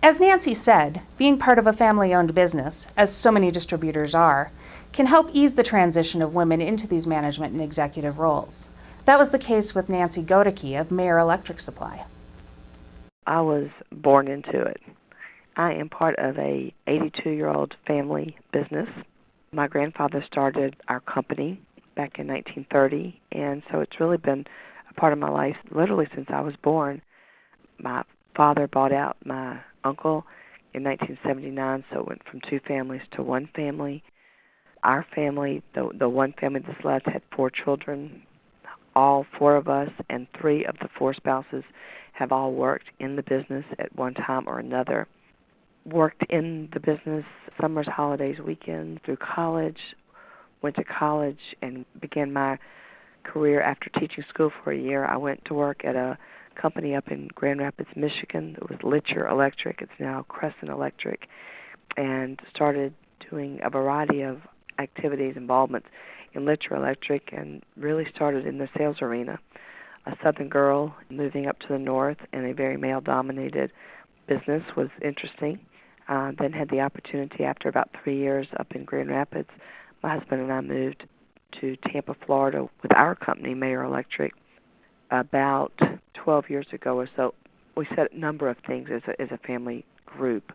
As Nancy said, being part of a family-owned business, as so many distributors are, can help ease the transition of women into these management and executive roles. That was the case with Nancy Godeke of Mayer Electric Supply. I was born into it. I am part of a 82-year-old family business. My grandfather started our company back in 1930, and so it's really been a part of my life literally since I was born. My father bought out my uncle in 1979, so it went from two families to one family. Our family, the one family that's left, had 4 children. All 4 of us and 3 of the 4 spouses have all worked in the business at one time or another. Worked in the business summers, holidays, weekends, through college, went to college and began my career after teaching school for a year. I went to work at a company up in Grand Rapids, Michigan. It was Litcher Electric. It's now Crescent Electric, and started doing a variety of activities, involvements in Litcher Electric, and really started in the sales arena. A southern girl moving up to the north in a very male-dominated business was interesting. Then had the opportunity after about 3 years up in Grand Rapids. My husband and I moved to Tampa, Florida with our company, Mayer Electric, about 12 years ago or so. We set a number of things as a family group.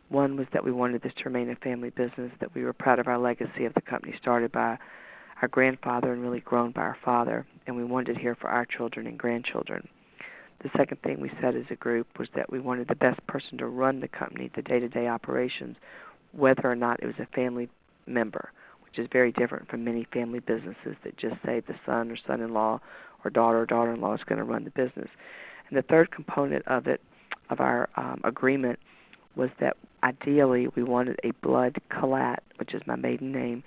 One was that we wanted this to remain a family business, that we were proud of our legacy of the company started by our grandfather and really grown by our father, and we wanted it here for our children and grandchildren. The second thing we said as a group was that we wanted the best person to run the company, the day-to-day operations, whether or not it was a family member, which is very different from many family businesses that just say the son or son-in-law or daughter-in-law is going to run the business. And the third component of our agreement, was that ideally we wanted a blood collat, which is my maiden name,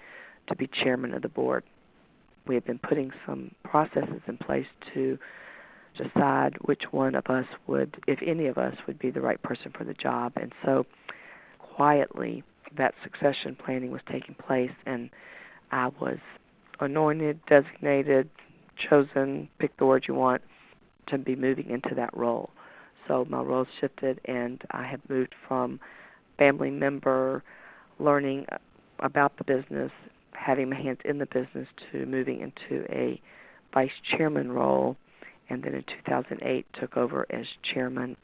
to be chairman of the board. We have been putting some processes in place to decide which one of us would, if any of us, would be the right person for the job. And so quietly that succession planning was taking place, and I was anointed, designated, chosen, pick the word you want, to be moving into that role. So my role shifted, and I have moved from family member, learning about the business, having my hands in the business, to moving into a vice chairman role, and then in 2008 took over as chairman.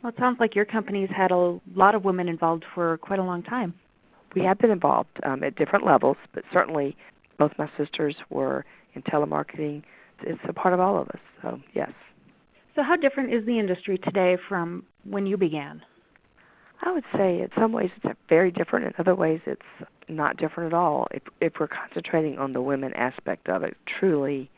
Well, it sounds like your company's had a lot of women involved for quite a long time. We have been involved at different levels, but certainly both my sisters were in telemarketing. It's a part of all of us, so yes. So how different is the industry today from when you began? I would say in some ways it's very different. In other ways it's not different at all. If we're concentrating on the women aspect of it, truly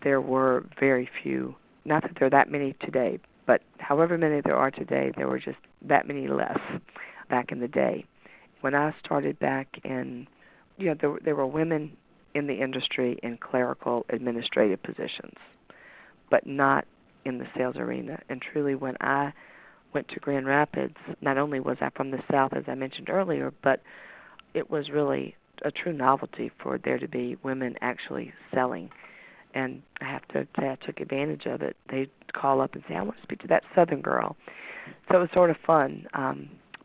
there were very few. Not that there are that many today, but however many there are today, there were just that many less back in the day. When I started back in, there were women in the industry in clerical administrative positions, but not in the sales arena. And truly when I went to Grand Rapids, not only was I from the South, as I mentioned earlier, but it was really a true novelty for there to be women actually selling. And I have to say I took advantage of it. They'd call up and say, I want to speak to that Southern girl. So it was sort of fun.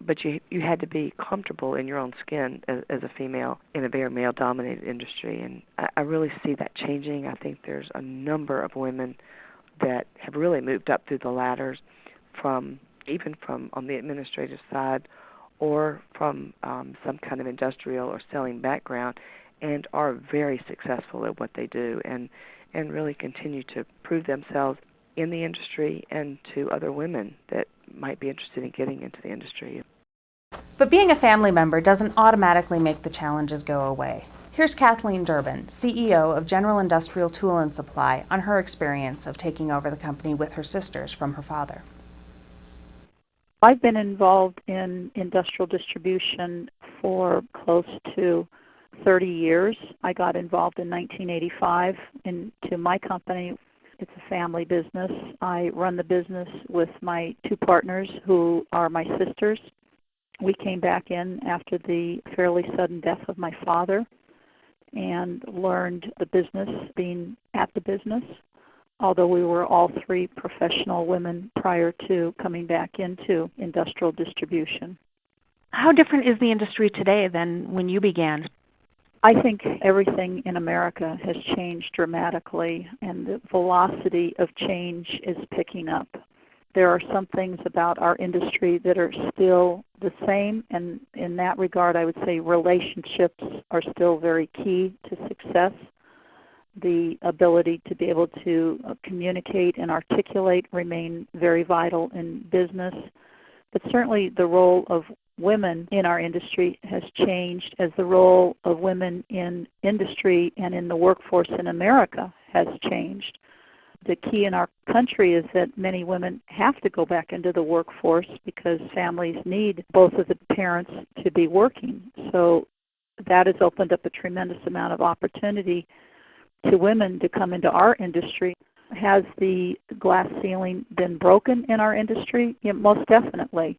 But you had to be comfortable in your own skin as a female in a very male-dominated industry. And I really see that changing. I think there's a number of women that have really moved up through the ladders, even from on the administrative side or from some kind of industrial or selling background, and are very successful at what they do and really continue to prove themselves in the industry and to other women that might be interested in getting into the industry. But being a family member doesn't automatically make the challenges go away. Here's Kathleen Durbin, CEO of General Industrial Toulon Supply, on her experience of taking over the company with her sisters from her father. I've been involved in industrial distribution for close to 30 years. I got involved in 1985 into my company. It's a family business. I run the business with my 2 partners who are my sisters. We came back in after the fairly sudden death of my father and learned the business, being at the business. although we were all three professional women prior to coming back into industrial distribution. How different is the industry today than when you began? I think everything in America has changed dramatically, and the velocity of change is picking up. There are some things about our industry that are still the same, and in that regard, I would say relationships are still very key to success. The ability to be able to communicate and articulate remain very vital in business. But certainly the role of women in our industry has changed as the role of women in industry and in the workforce in America has changed. The key in our country is that many women have to go back into the workforce because families need both of the parents to be working. So that has opened up a tremendous amount of opportunity to women to come into our industry. Has the glass ceiling been broken in our industry? Yeah, most definitely.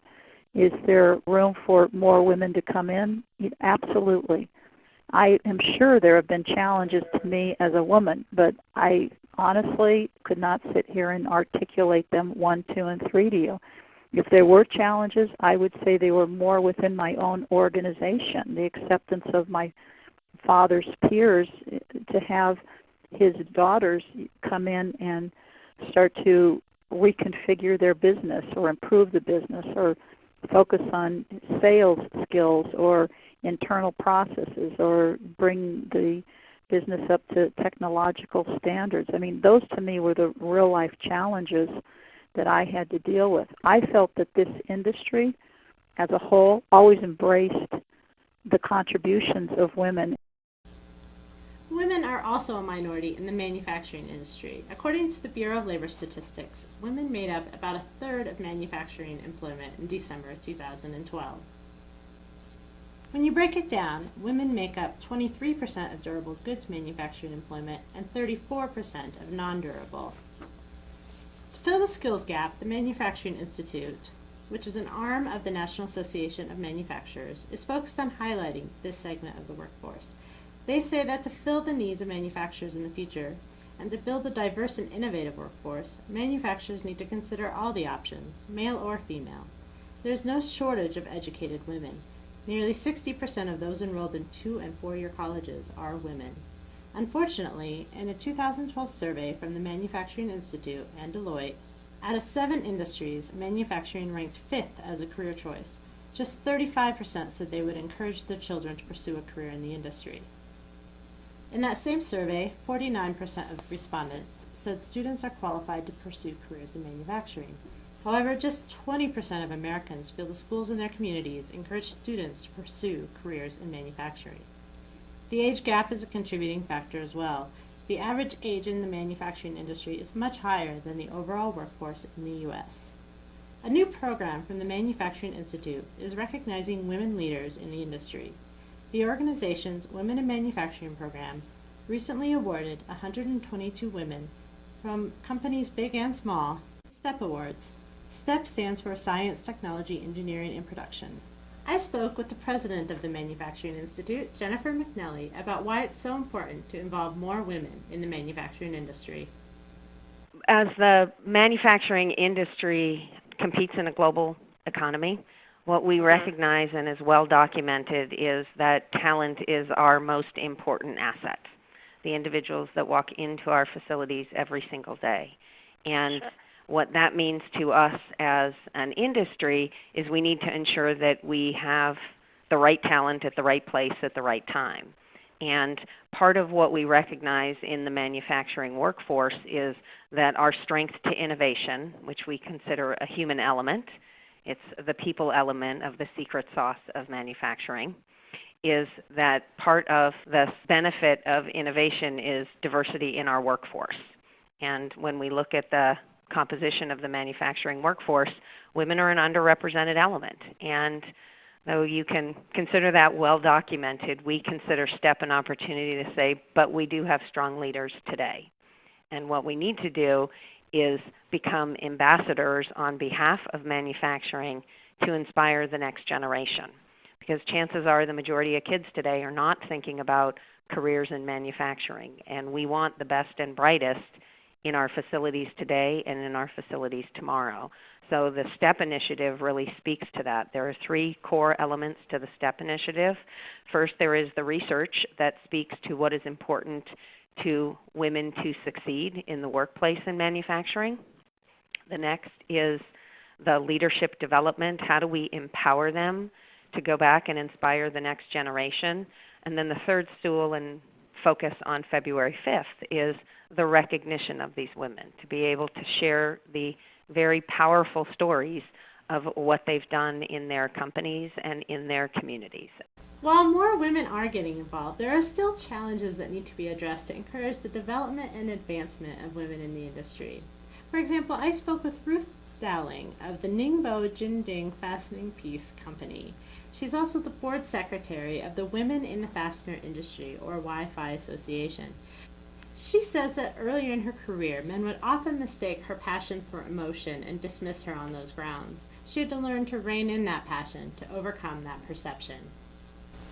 Is there room for more women to come in? Yeah, absolutely. I am sure there have been challenges to me as a woman, but I honestly could not sit here and articulate them 1, 2, and 3 to you. If there were challenges, I would say they were more within my own organization, the acceptance of my father's peers to have his daughters come in and start to reconfigure their business or improve the business or focus on sales skills or internal processes or bring the business up to technological standards. I mean, those to me were the real life challenges that I had to deal with. I felt that this industry as a whole always embraced the contributions of women. Women are also a minority in the manufacturing industry. According to the Bureau of Labor Statistics, women made up about a third of manufacturing employment in December 2012. When you break it down, women make up 23% of durable goods manufacturing employment and 34% of non-durable. To fill the skills gap, the Manufacturing Institute, which is an arm of the National Association of Manufacturers, is focused on highlighting this segment of the workforce. They say that to fill the needs of manufacturers in the future and to build a diverse and innovative workforce, manufacturers need to consider all the options, male or female. There is no shortage of educated women. Nearly 60% of those enrolled in 2- and 4-year colleges are women. Unfortunately, in a 2012 survey from the Manufacturing Institute and Deloitte, out of 7 industries, manufacturing ranked 5th as a career choice. Just 35% said they would encourage their children to pursue a career in the industry. In that same survey, 49% of respondents said students are qualified to pursue careers in manufacturing. However, just 20% of Americans feel the schools in their communities encourage students to pursue careers in manufacturing. The age gap is a contributing factor as well. The average age in the manufacturing industry is much higher than the overall workforce in the U.S. A new program from the Manufacturing Institute is recognizing women leaders in the industry. The organization's Women in Manufacturing program recently awarded 122 women from companies big and small STEP Awards. STEP stands for Science, Technology, Engineering, and Production. I spoke with the president of the Manufacturing Institute, Jennifer McNally, about why it's so important to involve more women in the manufacturing industry. As the manufacturing industry competes in a global economy, what we recognize and is well documented is that talent is our most important asset, the individuals that walk into our facilities every single day. And what that means to us as an industry is we need to ensure that we have the right talent at the right place at the right time. And part of what we recognize in the manufacturing workforce is that our strength to innovation, which we consider a human element, it's the people element of the secret sauce of manufacturing, is that part of the benefit of innovation is diversity in our workforce. And when we look at the composition of the manufacturing workforce, women are an underrepresented element. And though you can consider that well documented, we consider STEP an opportunity to say, but we do have strong leaders today. And what we need to do is become ambassadors on behalf of manufacturing to inspire the next generation. Because chances are the majority of kids today are not thinking about careers in manufacturing. And we want the best and brightest in our facilities today and in our facilities tomorrow. So the STEP initiative really speaks to that. There are 3 core elements to the STEP initiative. First, there is the research that speaks to what is important to women to succeed in the workplace in manufacturing. The next is the leadership development. How do we empower them to go back and inspire the next generation? And then the third stool and focus on February 5th is the recognition of these women, to be able to share the very powerful stories of what they've done in their companies and in their communities. While more women are getting involved, there are still challenges that need to be addressed to encourage the development and advancement of women in the industry. For example, I spoke with Ruth Dowling of the Ningbo Jinding Fastening Piece Company. She's also the board secretary of the Women in the Fastener Industry, or Wi-Fi Association. She says that earlier in her career, men would often mistake her passion for emotion and dismiss her on those grounds. She had to learn to rein in that passion to overcome that perception.